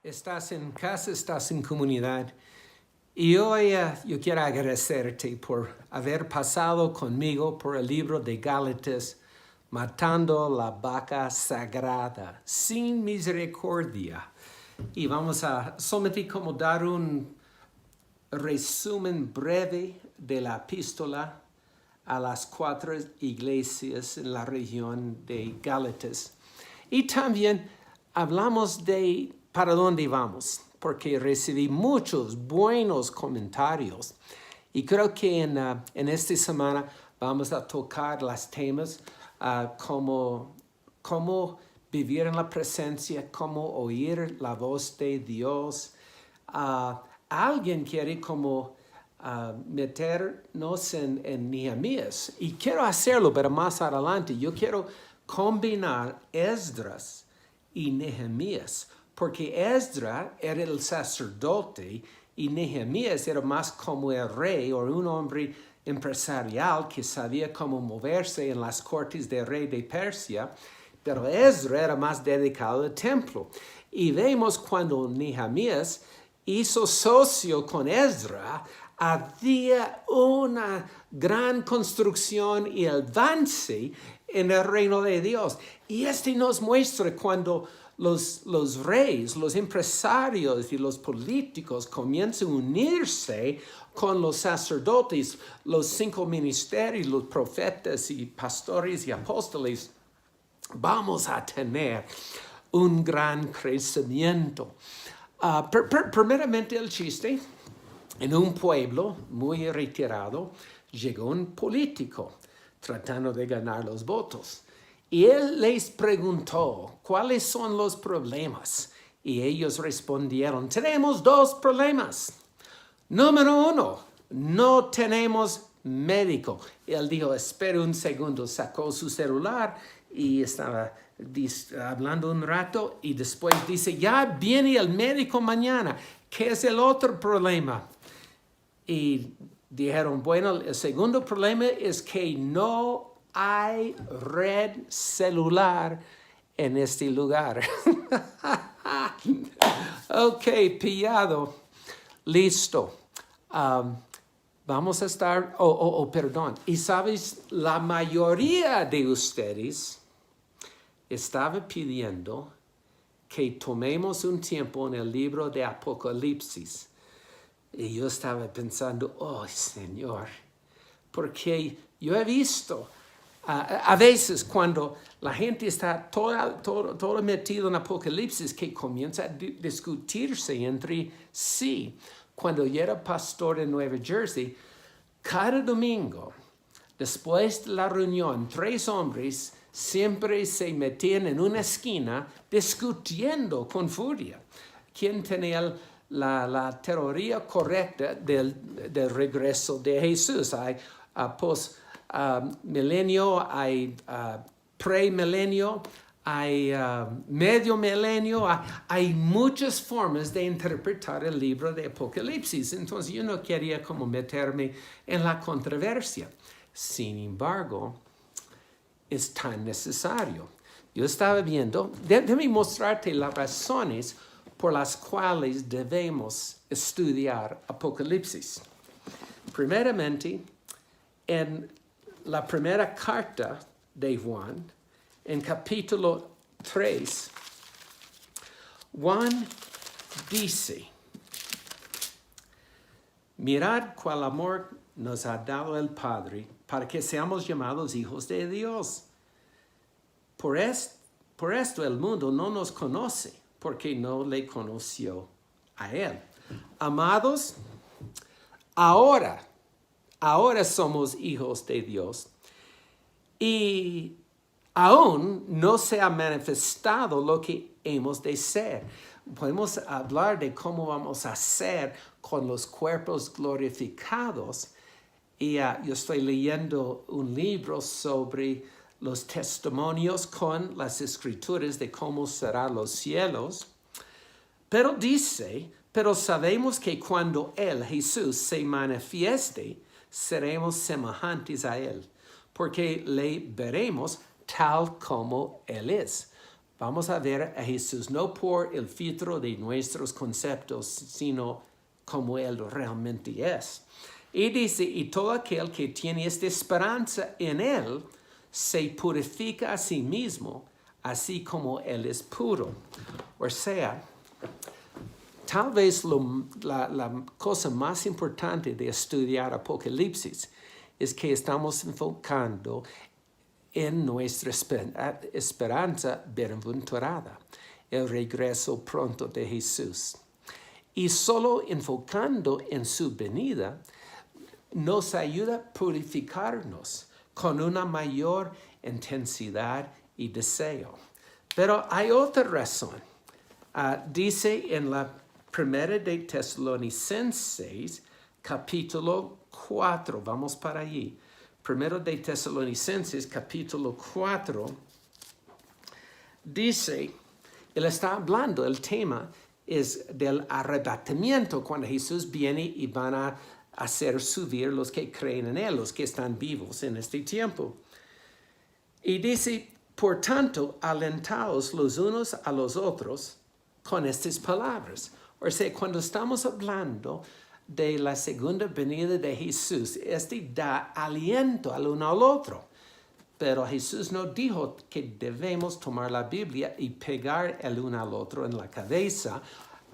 Estás en casa, estás en comunidad. Y hoy yo quiero agradecerte por haber pasado conmigo por el libro de Gálatas, Matando la vaca sagrada, sin misericordia. Y vamos a solamente como dar un resumen breve de la epístola a las 4 iglesias en la región de Gálatas. Y también hablamos de para dónde vamos, porque recibí muchos buenos comentarios. Y creo que en esta semana vamos a tocar los temas como vivir en la presencia, cómo oír la voz de Dios. Alguien quiere como meternos en Nehemías, y quiero hacerlo, pero más adelante. Yo quiero combinar Esdras y Nehemías, porque Esdras era el sacerdote y Nehemías era más como el rey o un hombre empresarial que sabía cómo moverse en las cortes del rey de Persia, pero Esdras era más dedicado al templo. Y vemos cuando Nehemías hizo socio con Esdras, había una gran construcción y avance en el reino de Dios. Y nos muestra cuando los reyes, los empresarios y los políticos comienzan a unirse con los sacerdotes, los 5 ministerios, los profetas y pastores y apóstoles, vamos a tener un gran crecimiento. Primeramente el chiste: en un pueblo muy retirado llegó un político tratando de ganar los votos. Y él les preguntó, ¿cuáles son los problemas? Y ellos respondieron, tenemos 2 problemas. Número 1, no tenemos médico. Y él dijo, espera un segundo, sacó su celular y estaba hablando un rato y después dice, ya viene el médico mañana. ¿Qué es el otro problema? Y dijeron, bueno, el segundo problema es que no hay red celular en este lugar. Ok, pillado. Listo. Vamos a estar, perdón. Y sabes, la mayoría de ustedes estaba pidiendo que tomemos un tiempo en el libro de Apocalipsis. Y yo estaba pensando, oh Señor, porque yo he visto a veces cuando la gente está todo metido en Apocalipsis, que comienza a discutirse entre sí. Cuando yo era pastor en Nueva Jersey, cada domingo, después de la reunión, 3 hombres siempre se metían en una esquina discutiendo con furia quién tenía la teoría correcta del regreso de Jesús. Hay post-milenio, hay pre-milenio, hay medio milenio, hay muchas formas de interpretar el libro de Apocalipsis. Entonces yo no quería como meterme en la controversia. Sin embargo, es tan necesario. Yo estaba viendo, déjame mostrarte las razones por las cuales debemos estudiar Apocalipsis. Primeramente, en la primera carta de Juan, en capítulo 3, Juan dice, mirad cuál amor nos ha dado el Padre para que seamos llamados hijos de Dios. Por esto el mundo no nos conoce, porque no le conoció a Él. Amados, ahora somos hijos de Dios, y aún no se ha manifestado lo que hemos de ser. Podemos hablar de cómo vamos a ser con los cuerpos glorificados. Y yo estoy leyendo un libro sobre los testimonios con las escrituras de cómo serán los cielos. Pero dice, pero sabemos que cuando Él, Jesús, se manifieste, seremos semejantes a Él, porque le veremos tal como Él es. Vamos a ver a Jesús no por el filtro de nuestros conceptos, sino como Él realmente es. Y dice, y todo aquel que tiene esta esperanza en Él, se purifica a sí mismo, así como Él es puro. O sea, tal vez la cosa más importante de estudiar Apocalipsis es que estamos enfocando en nuestra esperanza bienaventurada, el regreso pronto de Jesús. Y solo enfocando en su venida, nos ayuda a purificarnos con una mayor intensidad y deseo. Pero hay otra razón. Dice en la primera de Tesalonicenses, capítulo 4, vamos para allí. Primero de Tesalonicenses, capítulo 4, dice, él está hablando, el tema es del arrebatamiento, cuando Jesús viene y van a hacer subir los que creen en Él, los que están vivos en este tiempo. Y dice, por tanto, alentaos los unos a los otros con estas palabras. O sea, cuando estamos hablando de la segunda venida de Jesús, da aliento al uno al otro. Pero Jesús no dijo que debemos tomar la Biblia y pegar el uno al otro en la cabeza,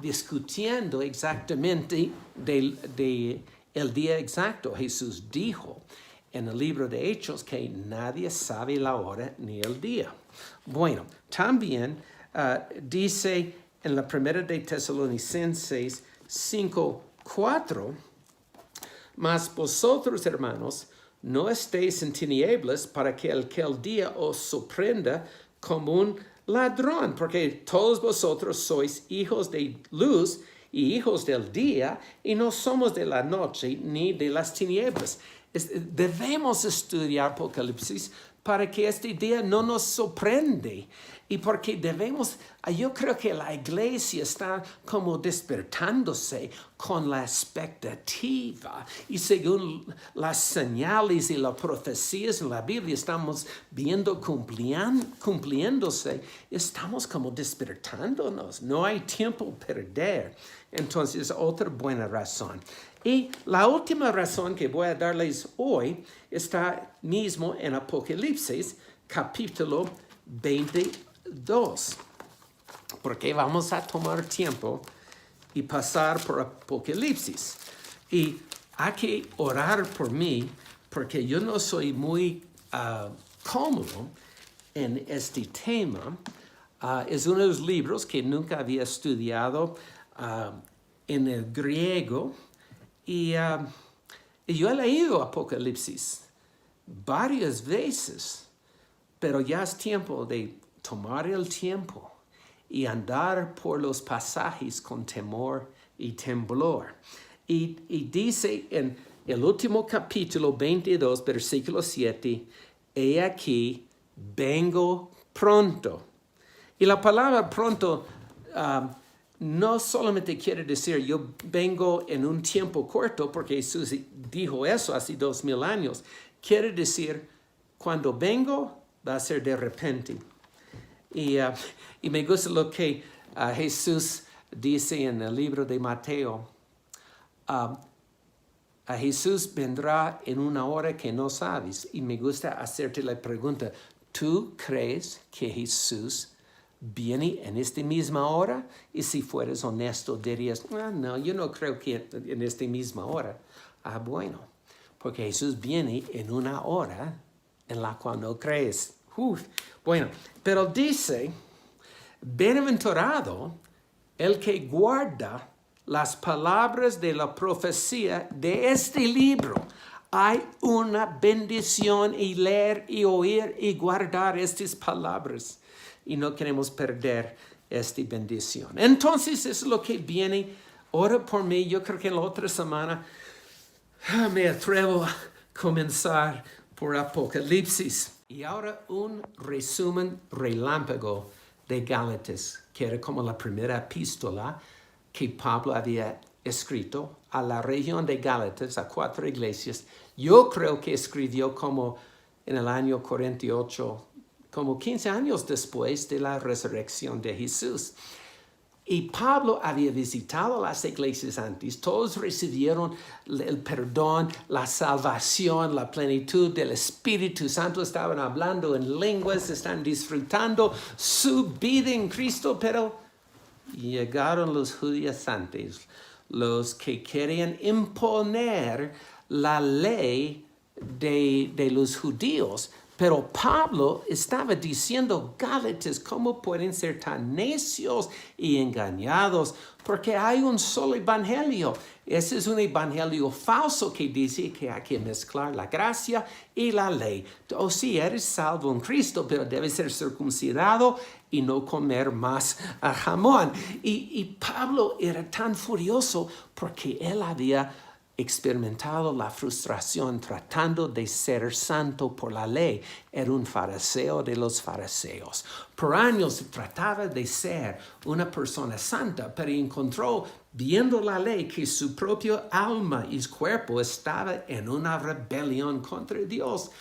discutiendo exactamente el día exacto. Jesús dijo en el libro de Hechos que nadie sabe la hora ni el día. Bueno, también dice en la primera de Tesalonicenses 5:4, mas vosotros, hermanos, no estéis en tinieblas para que aquel día os sorprenda como un ladrón, porque todos vosotros sois hijos de luz y hijos del día, y no somos de la noche ni de las tinieblas. Debemos estudiar Apocalipsis para que este día no nos sorprende. Y porque yo creo que la iglesia está como despertándose con la expectativa. Y según las señales y las profecías en la Biblia estamos viendo cumpliéndose, estamos como despertándonos. No hay tiempo a perder. Entonces, otra buena razón. Y la última razón que voy a darles hoy está mismo en Apocalipsis, capítulo 22. Porque vamos a tomar tiempo y pasar por Apocalipsis. Y hay que orar por mí, porque yo no soy muy cómodo en este tema. Es uno de los libros que nunca había estudiado en el griego. Y yo he leído Apocalipsis varias veces, pero ya es tiempo de tomar el tiempo y andar por los pasajes con temor y temblor. Y dice en el último capítulo 22, versículo 7, he aquí, vengo pronto. Y la palabra pronto no solamente quiere decir yo vengo en un tiempo corto, porque Jesús dijo eso hace 2000 años. Quiere decir, cuando vengo, va a ser de repente. Y me gusta lo que Jesús dice en el libro de Mateo. A Jesús vendrá en una hora que no sabes. Y me gusta hacerte la pregunta, ¿tú crees que Jesús viene en esta misma hora? Y si fueras honesto, dirías, no, yo no creo que en esta misma hora. Bueno, porque Jesús viene en una hora en la cual no crees. Bueno, pero dice, bienaventurado el que guarda las palabras de la profecía de este libro. Hay una bendición y leer y oír y guardar estas palabras. Y no queremos perder esta bendición. Entonces, es lo que viene. Ora por mí. Yo creo que en la otra semana me atrevo a comenzar por Apocalipsis. Y ahora un resumen relámpago de Gálatas, que era como la primera epístola que Pablo había escrito a la región de Gálatas, a 4 iglesias. Yo creo que escribió como en el año 48 como 15 años después de la resurrección de Jesús. Y Pablo había visitado las iglesias antes, todos recibieron el perdón, la salvación, la plenitud del Espíritu Santo, estaban hablando en lenguas, están disfrutando su vida en Cristo, pero llegaron los judaizantes, los que querían imponer la ley de los judíos. Pero Pablo estaba diciendo, Gálatas, ¿cómo pueden ser tan necios y engañados? Porque hay un solo evangelio. Ese es un evangelio falso que dice que hay que mezclar la gracia y la ley. O sí, eres salvo en Cristo, pero debes ser circuncidado y no comer más jamón. Y Pablo era tan furioso porque él había experimentado la frustración tratando de ser santo por la ley. Era un fariseo de los fariseos. Por años trataba de ser una persona santa, pero encontró, viendo la ley, que su propio alma y cuerpo estaba en una rebelión contra Dios.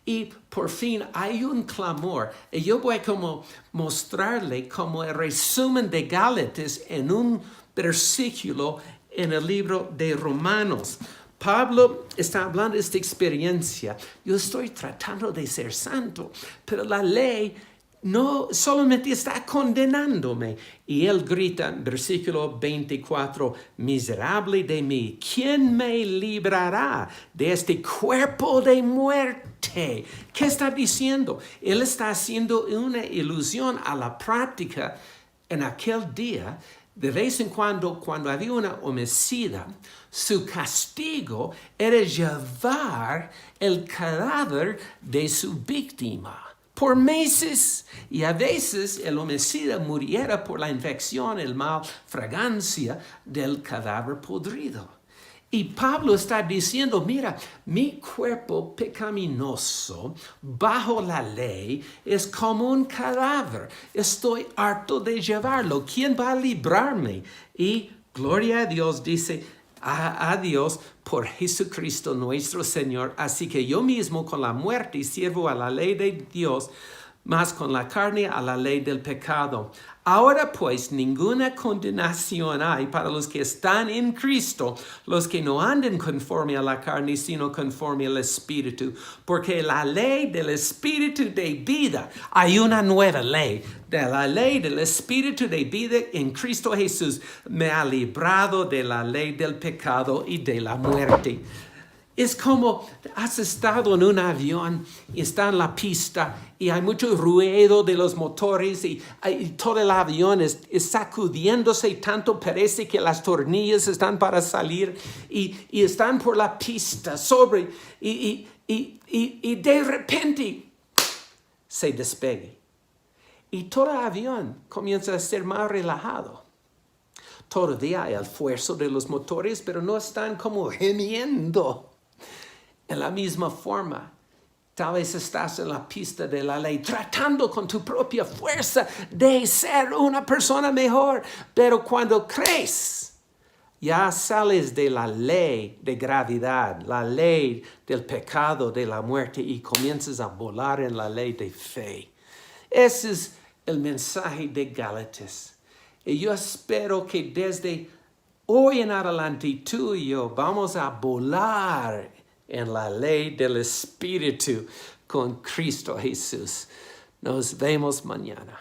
Y por fin hay un clamor. Y yo voy como mostrarle como el resumen de Gálatas en un versículo en el libro de Romanos. Pablo está hablando de esta experiencia. Yo estoy tratando de ser santo, pero la ley no solamente está condenándome. Y él grita en versículo 24, miserable de mí, ¿quién me librará de este cuerpo de muerte? ¿Qué está diciendo? Él está haciendo una ilusión a la práctica en aquel día. De vez en cuando había una homicida, su castigo era llevar el cadáver de su víctima por meses. Y a veces el homicida muriera por la infección, el mal fragancia del cadáver podrido. Y Pablo está diciendo, mira, mi cuerpo pecaminoso bajo la ley es como un cadáver. Estoy harto de llevarlo. ¿Quién va a librarme? Y gloria a Dios, dice, a Dios por Jesucristo nuestro Señor. Así que yo mismo con la muerte sirvo a la ley de Dios, más con la carne a la ley del pecado. Ahora pues ninguna condenación hay para los que están en Cristo, los que no andan conforme a la carne, sino conforme al Espíritu. Porque la ley del Espíritu de vida, hay una nueva ley. De la ley del Espíritu de vida en Cristo Jesús me ha librado de la ley del pecado y de la muerte. Es como has estado en un avión y está en la pista y hay mucho ruido de los motores y todo el avión es sacudiéndose y tanto parece que las tornillas están para salir y están por la pista sobre y de repente se despegue. Y todo el avión comienza a ser más relajado. Todavía hay el esfuerzo de los motores, pero no están como gemiendo. En la misma forma, tal vez estás en la pista de la ley, tratando con tu propia fuerza de ser una persona mejor. Pero cuando crees, ya sales de la ley de gravedad, la ley del pecado, de la muerte, y comienzas a volar en la ley de fe. Ese es el mensaje de Gálatas. Y yo espero que desde hoy en adelante tú y yo vamos a volar en la ley del Espíritu con Cristo Jesús. Nos vemos mañana.